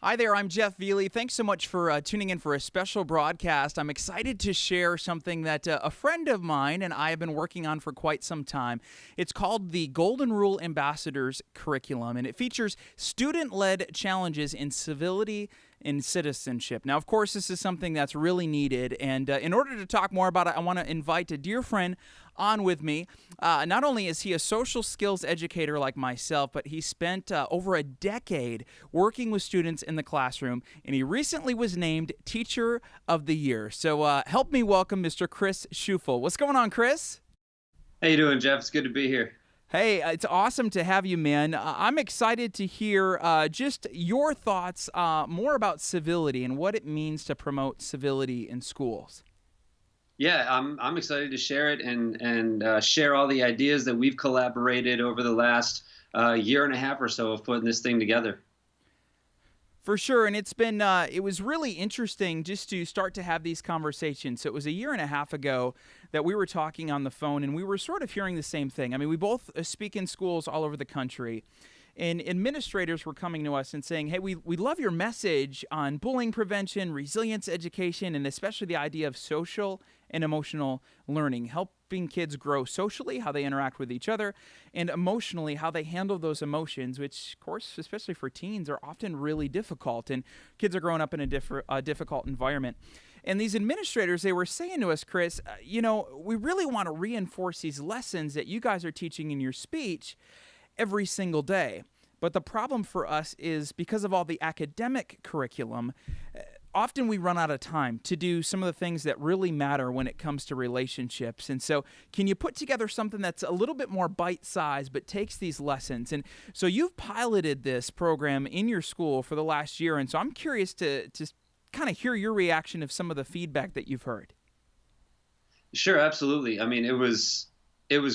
Hi there, I'm Jeff Veley. Thanks so much for tuning in for a special broadcast. I'm excited to share something that a friend of mine and I have been working on for quite some time. It's called the Golden Rule Ambassadors Curriculum, and it features student-led challenges in civility and citizenship. Now, of course, this is something that's really needed, and in order to talk more about it, I want to invite a dear friend on with me. Not only is he a social skills educator like myself, but he spent over a decade working with students in the classroom, and he recently was named Teacher of the Year. So help me welcome Mr. Chris Schufel. What's going on, Chris? How you doing, Jeff? It's good to be here. Hey, it's awesome to have you, man. I'm excited to hear just your thoughts more about civility and what it means to promote civility in schools. Yeah, I'm excited to share it and share all the ideas that we've collaborated over the last year and a half or so of putting this thing together. For sure, and it was really interesting just to start to have these conversations. So it was a year and a half ago that we were talking on the phone, and we were sort of hearing the same thing. I mean, we both speak in schools all over the country, and administrators were coming to us and saying, hey, we love your message on bullying prevention, resilience education, and especially the idea of social and emotional learning, helping kids grow socially, how they interact with each other, and emotionally, how they handle those emotions, which, of course, especially for teens, are often really difficult, and kids are growing up in a difficult environment. And these administrators, they were saying to us, Chris, we really want to reinforce these lessons that you guys are teaching in your speech every single day. But the problem for us is because of all the academic curriculum, often we run out of time to do some of the things that really matter when it comes to relationships. And so can you put together something that's a little bit more bite-sized but takes these lessons? And so you've piloted this program in your school for the last year. And so I'm curious to kind of hear your reaction of some of the feedback that you've heard. Sure, absolutely. I mean, it was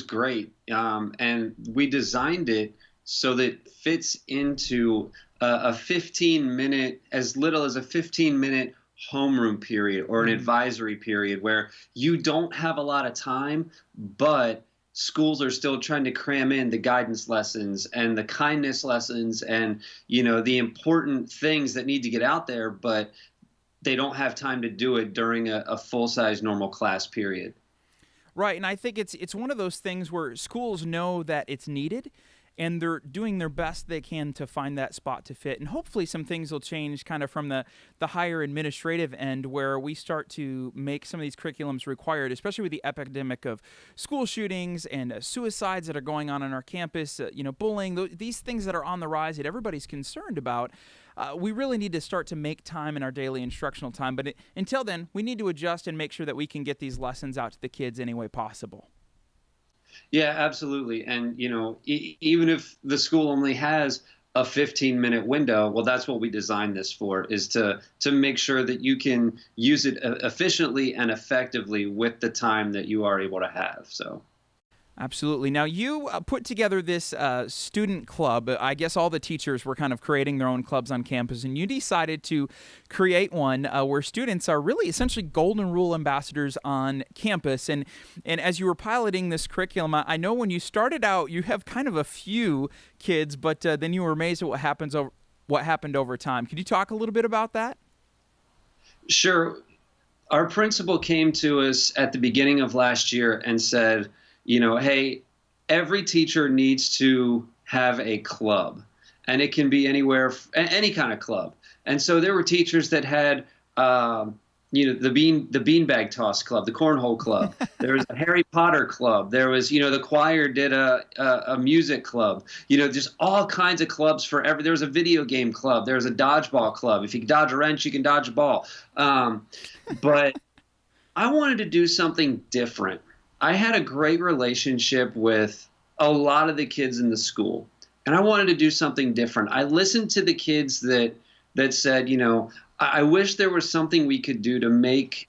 great, and we designed it so that it fits into a 15-minute, as little as a 15-minute homeroom period or an advisory period where you don't have a lot of time, but schools are still trying to cram in the guidance lessons and the kindness lessons and, the important things that need to get out there, but they don't have time to do it during a full-size normal class period. Right, and I think it's one of those things where schools know that it's needed, and they're doing their best they can to find that spot to fit. And hopefully some things will change kind of from the higher administrative end where we start to make some of these curriculums required, especially with the epidemic of school shootings and suicides that are going on our campus, bullying, these things that are on the rise that everybody's concerned about. We really need to start to make time in our daily instructional time. But until then, we need to adjust and make sure that we can get these lessons out to the kids any way possible. Yeah, absolutely. And, even if the school only has a 15-minute window, well, that's what we designed this for, is to make sure that you can use it efficiently and effectively with the time that you are able to have. So. Absolutely. Now, you put together this student club. I guess all the teachers were kind of creating their own clubs on campus, and you decided to create one where students are really essentially Golden Rule ambassadors on campus. And as you were piloting this curriculum, I know when you started out, you have kind of a few kids, but then you were amazed at what happened over time. Could you talk a little bit about that? Sure. Our principal came to us at the beginning of last year and said, hey, every teacher needs to have a club, and it can be anywhere, any kind of club. And so there were teachers that had, the beanbag toss club, the cornhole club. There was a Harry Potter club. There was, the choir did a music club. Just all kinds of clubs for there was a video game club. There was a dodgeball club. If you can dodge a wrench, you can dodge a ball. But I wanted to do something different. I had a great relationship with a lot of the kids in the school, and I wanted to do something different. I listened to the kids that said, I wish there was something we could do to make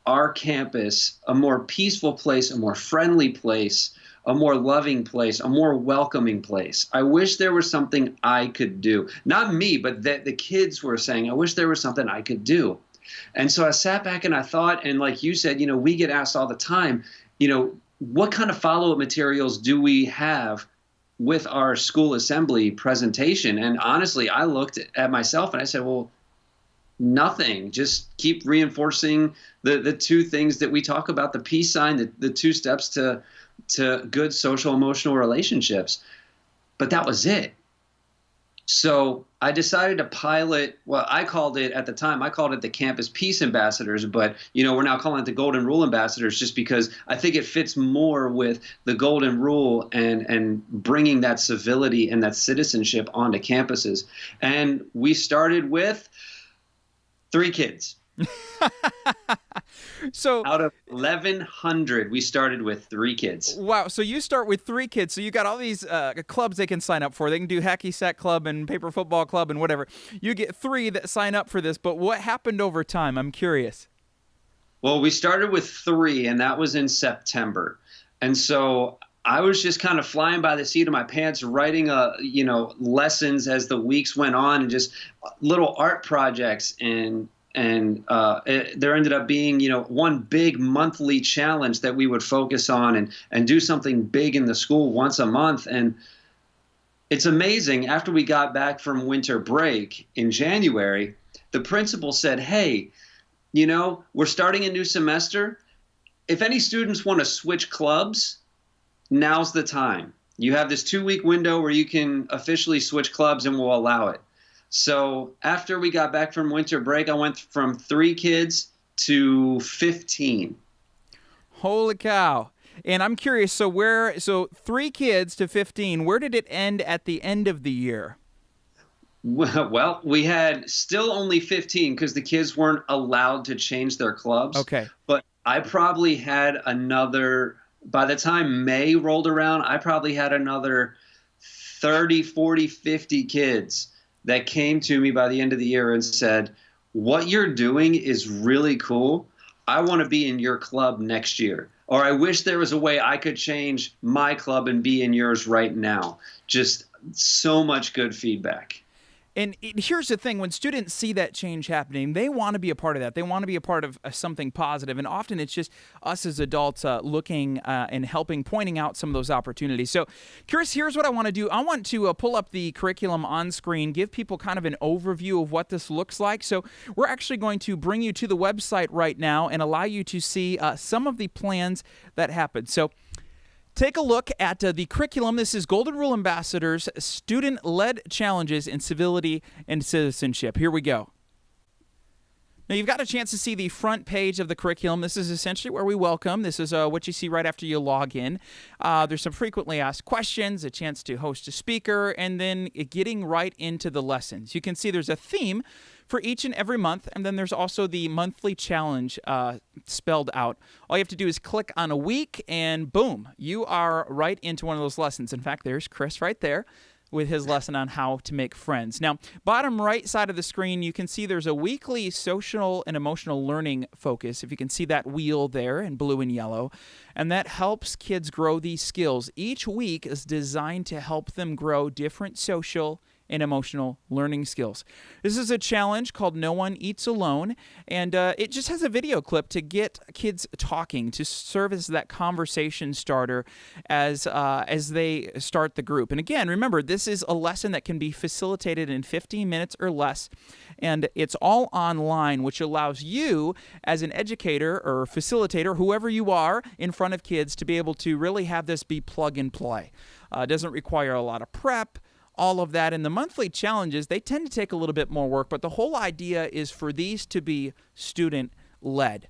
our campus a more peaceful place, a more friendly place, a more loving place, a more welcoming place. I wish there was something I could do. Not me, but that the kids were saying, I wish there was something I could do. And so I sat back and I thought, and like you said, we get asked all the time, what kind of follow-up materials do we have with our school assembly presentation. And honestly, I looked at myself and I said, well, nothing. Just keep reinforcing the two things that we talk about, the peace sign, the two steps to good social emotional relationships. But that was it. So I decided to pilot, well, I called it at the time, I called it the Campus Peace Ambassadors, but we're now calling it the Golden Rule Ambassadors just because I think it fits more with the Golden Rule and bringing that civility and that citizenship onto campuses. And we started with 3 kids. So out of 1,100, we started with 3 kids. Wow. So you start with 3 kids. So you got all these clubs they can sign up for. They can do hacky sack club and paper football club and whatever. You get 3 that sign up for this. But what happened over time? I'm curious. Well, we started with 3, and that was in September. And so I was just kind of flying by the seat of my pants, writing, lessons as the weeks went on, and just little art projects. And there ended up being, one big monthly challenge that we would focus on and do something big in the school once a month. And it's amazing. After we got back from winter break in January, the principal said, hey, we're starting a new semester. If any students want to switch clubs, now's the time. You have this 2-week window where you can officially switch clubs and we'll allow it. So after we got back from winter break, I went from 3 kids to 15. Holy cow. And I'm curious, so 3 kids to 15, where did it end at the end of the year? Well, we had still only 15 because the kids weren't allowed to change their clubs. Okay. But I probably had another, by the time May rolled around, I probably had another 30, 40, 50 kids that came to me by the end of the year and said, what you're doing is really cool. I want to be in your club next year. Or I wish there was a way I could change my club and be in yours right now. Just so much good feedback. And here's the thing, when students see that change happening, they want to be a part of that. They want to be a part of something positive. And often it's just us as adults looking and helping, pointing out some of those opportunities. So, Chris, here's what I want to do. I want to pull up the curriculum on screen, give people kind of an overview of what this looks like. So we're actually going to bring you to the website right now and allow you to see some of the plans that happen. So take a look at the curriculum. This is Golden Rule Ambassadors, Student-Led Challenges in Civility and Citizenship. Here we go. Now, you've got a chance to see the front page of the curriculum. This is essentially where we welcome. This is what you see right after you log in. There's some frequently asked questions, a chance to host a speaker, and then getting right into the lessons. You can see there's a theme for each and every month, and then there's also the monthly challenge spelled out. All you have to do is click on a week, and boom, you are right into one of those lessons. In fact, there's Chris right there with his lesson on how to make friends. Now, bottom right side of the screen, you can see there's a weekly social and emotional learning focus, if you can see that wheel there in blue and yellow, and that helps kids grow these skills. Each week is designed to help them grow different social and emotional learning skills. This is a challenge called No One Eats Alone, and it just has a video clip to get kids talking, to serve as that conversation starter as they start the group. And again, remember, this is a lesson that can be facilitated in 15 minutes or less, and it's all online, which allows you as an educator or facilitator, whoever you are, in front of kids to be able to really have this be plug and play. It doesn't require a lot of prep, all of that. And the monthly challenges, they tend to take a little bit more work, but the whole idea is for these to be student-led.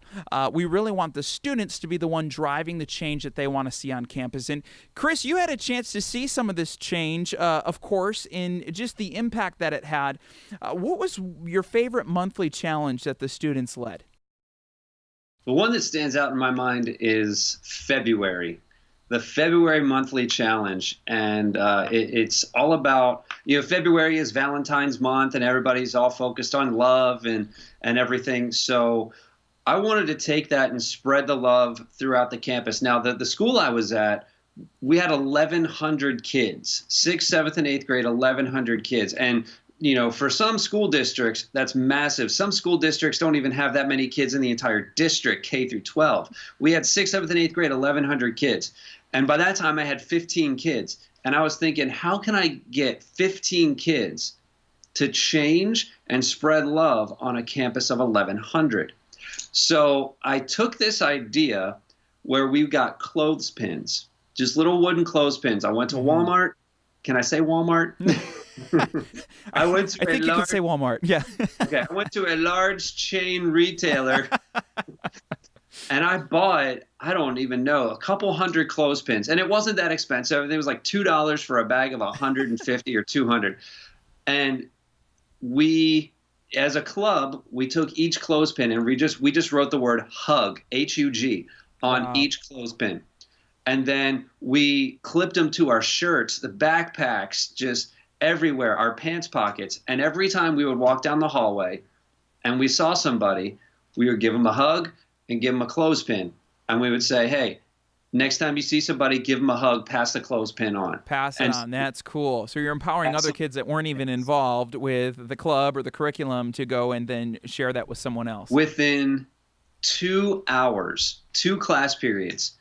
We really want the students to be the one driving the change that they want to see on campus. And Chris, you had a chance to see some of this change, of course, in just the impact that it had. What was your favorite monthly challenge that the students led? The one that stands out in my mind is February. The February monthly challenge, and it's all about, February is Valentine's month and everybody's all focused on love and everything. So I wanted to take that and spread the love throughout the campus. Now, the school I was at, we had 1,100 kids, 6th, 7th, and 8th grade, 1,100 kids. And for some school districts, that's massive. Some school districts don't even have that many kids in the entire district, K through 12. We had 6th, 7th, and 8th grade, 1,100 kids. And by that time, I had 15 kids. And I was thinking, how can I get 15 kids to change and spread love on a campus of 1,100? So I took this idea where we got clothespins, just little wooden clothespins. I went to Walmart. Can I say Walmart? I went to I think you could say Walmart. Yeah. Okay, I went to a large chain retailer and I bought, I don't even know, a couple hundred clothespins. And it wasn't that expensive. It was like $2 for a bag of 150 or 200. And we, as a club, we took each clothespin and we just wrote the word hug, H-U-G, on each clothespin. And then we clipped them to our shirts, the backpacks, just everywhere, our pants pockets. And every time we would walk down the hallway and we saw somebody, we would give them a hug and give them a clothespin. And we would say, hey, next time you see somebody, give them a hug, pass the clothespin on. Pass it on. That's cool. So you're empowering other kids that weren't even involved with the club or the curriculum to go and then share that with someone else. Within 2 hours, 2 class periods,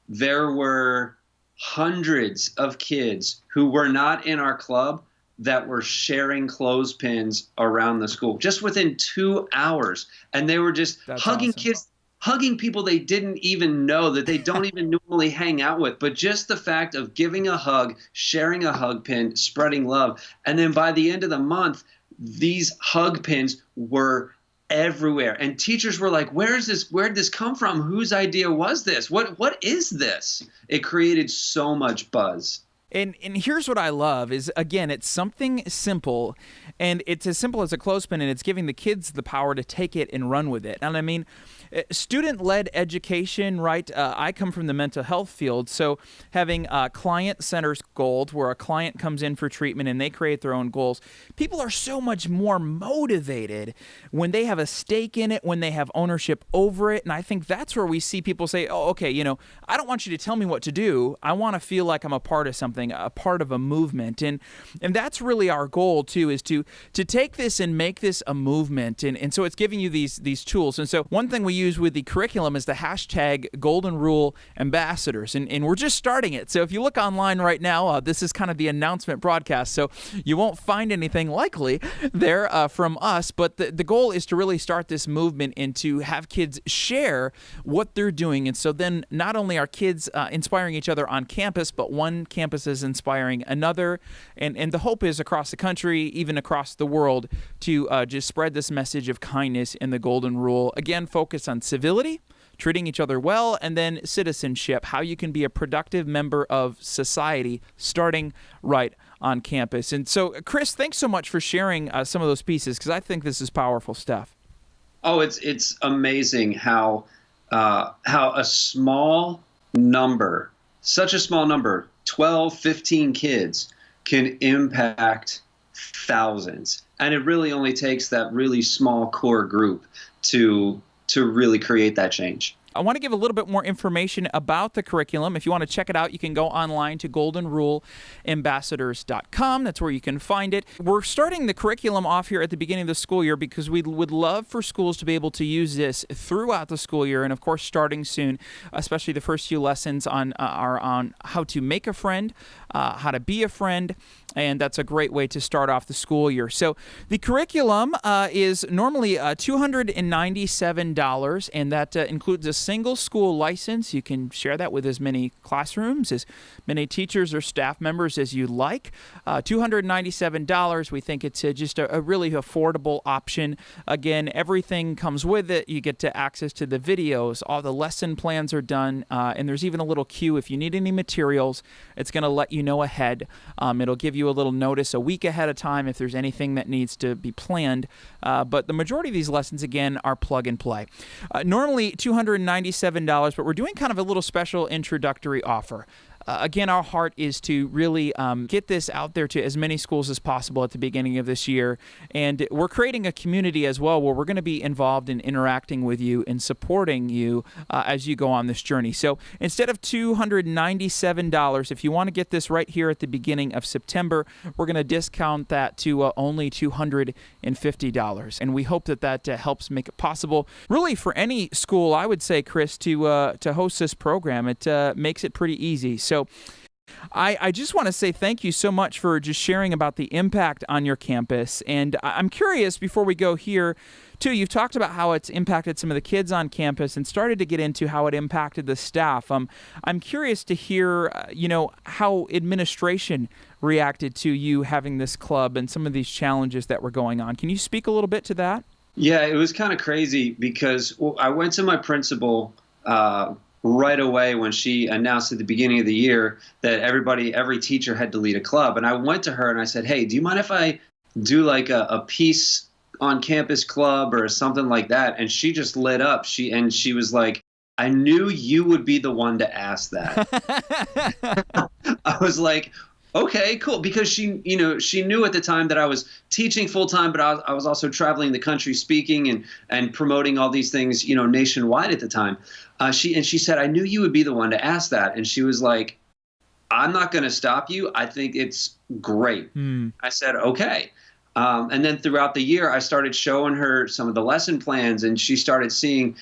there were hundreds of kids who were not in our club that were sharing clothespins around the school just within 2 hours. And they were just hugging kids, hugging people they didn't even know, that they don't even normally hang out with. But just the fact of giving a hug, sharing a hug pin, spreading love. And then by the end of the month, these hug pins were everywhere. And teachers were like, where'd this come from? Whose idea was this? What is this? It created so much buzz. And here's what I love is, again, it's something simple, and it's as simple as a clothespin, and it's giving the kids the power to take it and run with it. And I mean, student-led education, right? I come from the mental health field, so having client centers goals where a client comes in for treatment and they create their own goals, people are so much more motivated when they have a stake in it, when they have ownership over it. And I think that's where we see people say, oh, okay, I don't want you to tell me what to do. I want to feel like I'm a part of something, a part of a movement. And that's really our goal too, is to take this and make this a movement. And so it's giving you these tools. And so one thing we use with the curriculum is the hashtag Golden Rule Ambassadors. And we're just starting it. So if you look online right now, this is kind of the announcement broadcast. So you won't find anything likely there from us. But the goal is to really start this movement and to have kids share what they're doing. And so then not only are kids inspiring each other on campus, but one campus is inspiring another. And the hope is across the country, even across the world, to just spread this message of kindness and the Golden Rule. Again, focus on civility, treating each other well, and then citizenship, how you can be a productive member of society starting right on campus. And so, Chris, thanks so much for sharing some of those pieces, because I think this is powerful stuff. Oh, it's amazing how a small number, such a small number, 12, 15 kids, can impact thousands. And it really only takes that really small core group to really create that change. I want to give a little bit more information about the curriculum. If you want to check it out, you can go online to goldenruleambassadors.com. That's where you can find it. We're starting the curriculum off here at the beginning of the school year because we would love for schools to be able to use this throughout the school year, and of course starting soon, especially the first few lessons are on how to make a friend, how to be a friend, and that's a great way to start off the school year. So the curriculum is normally $297, and that includes a single school license. You can share that with as many classrooms, as many teachers or staff members as you like. $297, we think it's just a really affordable option. Again, everything comes with it. You get to access to the videos. All the lesson plans are done, and there's even a little queue. If you need any materials, it's going to let you know ahead. It'll give you a little notice a week ahead of time if there's anything that needs to be planned. But the majority of these lessons, again, are plug and play. Normally $297, but we're doing kind of a little special introductory offer. Again, our heart is to really get this out there to as many schools as possible at the beginning of this year. And we're creating a community as well where we're going to be involved in interacting with you and supporting you as you go on this journey. So instead of $297, if you want to get this right here at the beginning of September, we're going to discount that to only $250. And we hope that helps make it possible, really, for any school, I would say, Chris, to host this program. It makes it pretty easy. So I just want to say thank you so much for just sharing about the impact on your campus. And I'm curious, before we go here, too, you've talked about how it's impacted some of the kids on campus and started to get into how it impacted the staff. I'm curious to hear, how administration reacted to you having this club and some of these challenges that were going on. Can you speak a little bit to that? Yeah, it was kind of crazy because I went to my principal right away when she announced at the beginning of the year that every teacher had to lead a club. And I went to her and I said, hey, do you mind if I do like a peace on campus club or something like that? And she just lit up. She was like, I knew you would be the one to ask that. I was like, okay, cool. Because she knew at the time that I was teaching full time, but I was also traveling the country speaking and promoting all these things, nationwide at the time. She said, I knew you would be the one to ask that. And she was like, I'm not going to stop you. I think it's great. I said, okay. And then throughout the year, I started showing her some of the lesson plans, and she started seeing,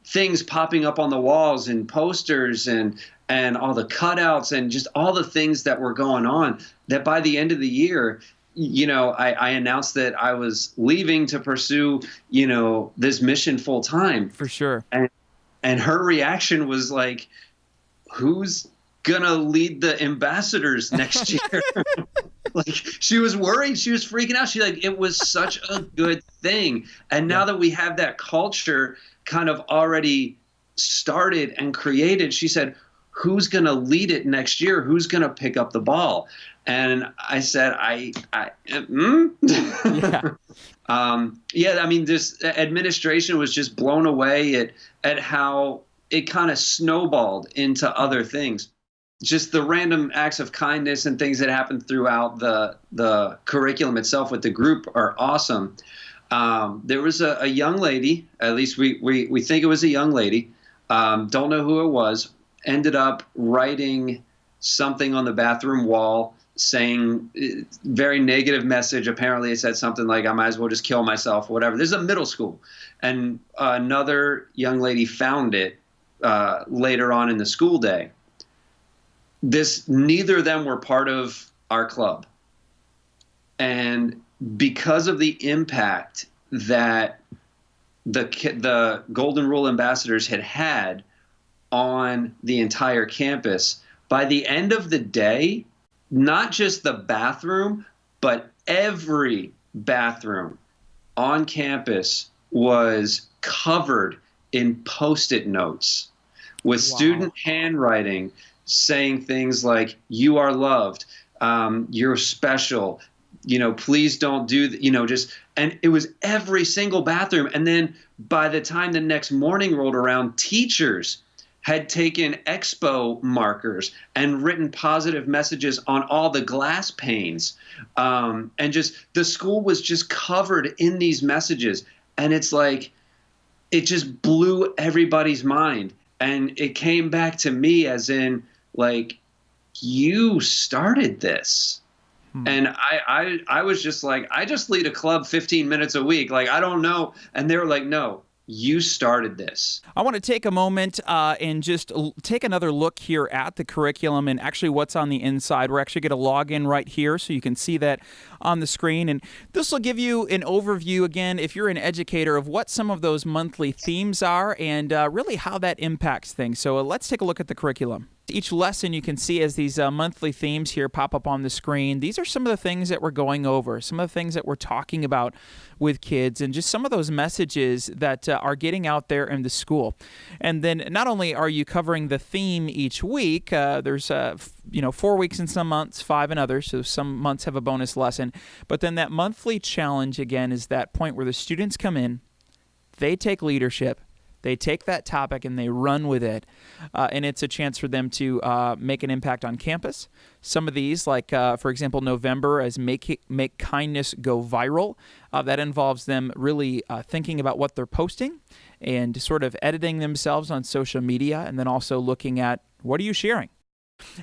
things popping up on the walls and posters and all the cutouts and just all the things that were going on, that by the end of the year, I announced that I was leaving to pursue, this mission full time. For sure. And her reaction was like, who's gonna lead the ambassadors next year? Like, she was worried. She was freaking out. It was such a good thing. And now that we have that culture kind of already started and created, she said, who's going to lead it next year? Who's going to pick up the ball? And I said, this administration was just blown away at how it kind of snowballed into other things. Just the random acts of kindness and things that happen throughout the curriculum itself with the group are awesome. There was a young lady, at least we think it was a young lady, don't know who it was, ended up writing something on the bathroom wall saying very negative message. Apparently it said something like, I might as well just kill myself or whatever. This is a middle school. And another young lady found it later on in the school day. Neither of them were part of our club. And because of the impact that the Golden Rule ambassadors had on the entire campus, by the end of the day, not just the bathroom, but every bathroom on campus was covered in Post-it notes with student handwriting saying things like, you are loved, you're special, please don't do that, and it was every single bathroom. And then by the time the next morning rolled around, teachers had taken expo markers and written positive messages on all the glass panes. And just the school was just covered in these messages. And it's like, it just blew everybody's mind. And it came back to me as in, like, you started this. And I was just like, I just lead a club 15 minutes a week. Like, I don't know. And they were like, no, you started this. I want to take a moment and just take another look here at the curriculum and actually what's on the inside. We're actually going to log in right here so you can see that on the screen. And this will give you an overview, again, if you're an educator, of what some of those monthly themes are and really how that impacts things. So let's take a look at the curriculum. Each lesson you can see as these monthly themes here pop up on the screen. These are some of the things that we're going over, some of the things that we're talking about with kids, and just some of those messages that are getting out there in the school. And then not only are you covering the theme each week, there's 4 weeks in some months, 5 in others, so some months have a bonus lesson. But then that monthly challenge, again, is that point where the students come in, they take leadership, they take that topic and they run with it, and it's a chance for them to make an impact on campus. Some of these, like, for example, November as Make Kindness Go Viral, that involves them really thinking about what they're posting and sort of editing themselves on social media, and then also looking at, what are you sharing?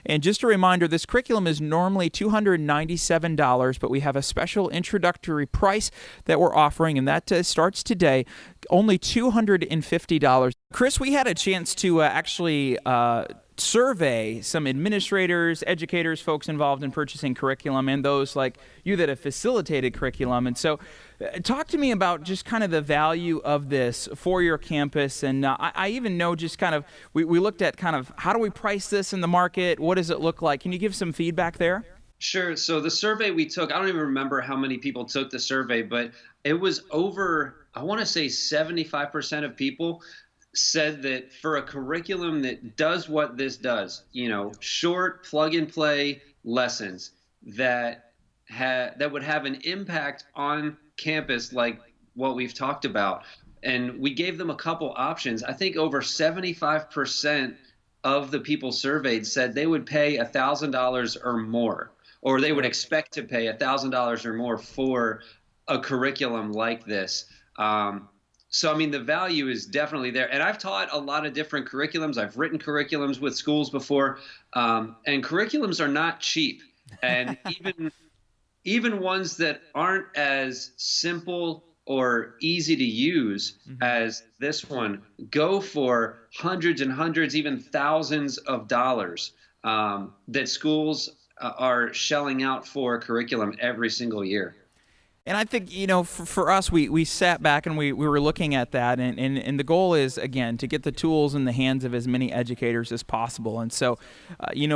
And just a reminder, this curriculum is normally $297, but we have a special introductory price that we're offering, and that starts today, only $250. Chris, we had a chance to actually survey some administrators, educators, folks involved in purchasing curriculum, and those like you that have facilitated curriculum. And so talk to me about just kind of the value of this for your campus. And I even know just kind of, we looked at kind of how do we price this in the market? What does it look like? Can you give some feedback there? Sure. So the survey we took, I don't even remember how many people took the survey, but it was over, I want to say 75% of people said that for a curriculum that does what this does, short plug and play lessons that would have an impact on campus like what we've talked about. And we gave them a couple options. I think over 75% of the people surveyed said they would pay $1,000 or more, or they would expect to pay $1,000 or more for a curriculum like this. So, I mean, the value is definitely there. And I've taught a lot of different curriculums. I've written curriculums with schools before, and curriculums are not cheap. And even ones that aren't as simple or easy to use as this one go for hundreds and hundreds, even thousands of dollars that schools are shelling out for curriculum every single year. And I think, for us, we sat back and we were looking at that, and the goal is, again, to get the tools in the hands of as many educators as possible. And so,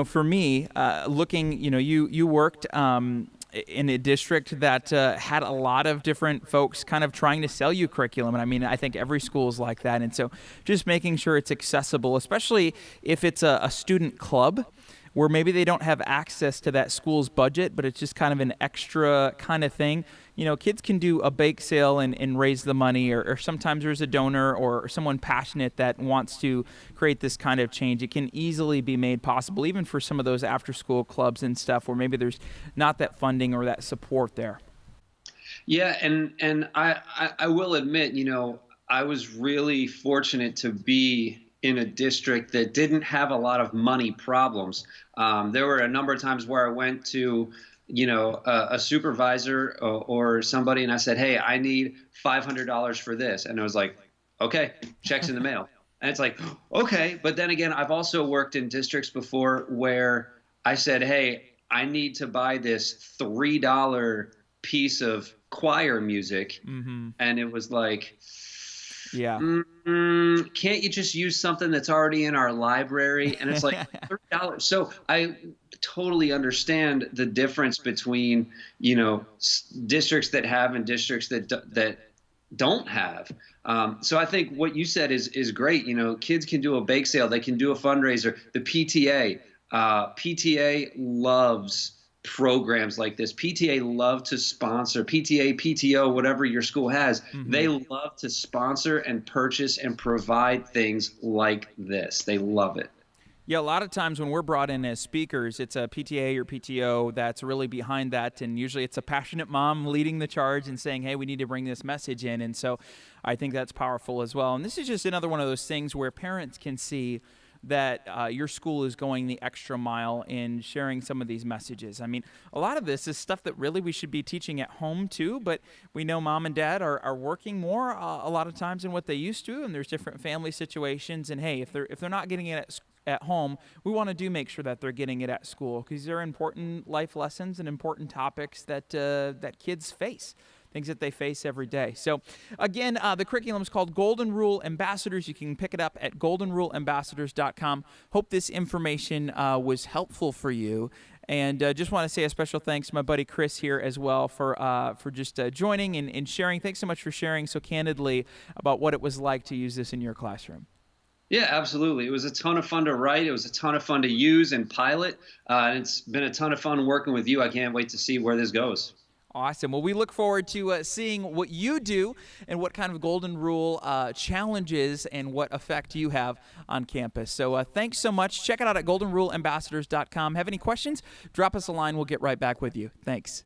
for me, looking, you worked in a district that had a lot of different folks kind of trying to sell you curriculum. And I mean, I think every school is like that. And so just making sure it's accessible, especially if it's a student club, where maybe they don't have access to that school's budget, but it's just kind of an extra kind of thing. Kids can do a bake sale and raise the money, or sometimes there's a donor or someone passionate that wants to create this kind of change. It can easily be made possible, even for some of those after-school clubs and stuff where maybe there's not that funding or that support there. Yeah, and I will admit, I was really fortunate to be in a district that didn't have a lot of money problems. There were a number of times where I went to, a supervisor or somebody, and I said, hey, I need $500 for this. And it was like, okay, check's in the mail. And it's like, okay. But then again, I've also worked in districts before where I said, hey, I need to buy this $3 piece of choir music. Mm-hmm. And it was like, yeah. Can't you just use something that's already in our library? And it's like $30. So I totally understand the difference between, districts that have and districts that don't have. So I think what you said is great. Kids can do a bake sale. They can do a fundraiser. The PTA loves programs like this. PTA love to sponsor, PTA, PTO, whatever your school has. Mm-hmm. They love to sponsor and purchase and provide things like this. They love it. Yeah, a lot of times when we're brought in as speakers, it's a PTA or PTO that's really behind that, and usually it's a passionate mom leading the charge and saying, hey, we need to bring this message in. And so I think that's powerful as well. And this is just another one of those things where parents can see that your school is going the extra mile in sharing some of these messages. I mean, a lot of this is stuff that really we should be teaching at home too, but we know mom and dad are working more a lot of times than what they used to, and there's different family situations. And hey, if they're not getting it at home, we want to make sure that they're getting it at school, because they're important life lessons and important topics that kids face. Things that they face every day. So again, the curriculum is called Golden Rule Ambassadors. You can pick it up at goldenruleambassadors.com. Hope this information was helpful for you. And just want to say a special thanks to my buddy Chris here as well for just joining and sharing. Thanks so much for sharing so candidly about what it was like to use this in your classroom. Yeah, absolutely. It was a ton of fun to write. It was a ton of fun to use and pilot. And it's been a ton of fun working with you. I can't wait to see where this goes. Awesome. Well, we look forward to seeing what you do and what kind of Golden Rule challenges and what effect you have on campus. So thanks so much. Check it out at goldenruleambassadors.com. Have any questions? Drop us a line. We'll get right back with you. Thanks.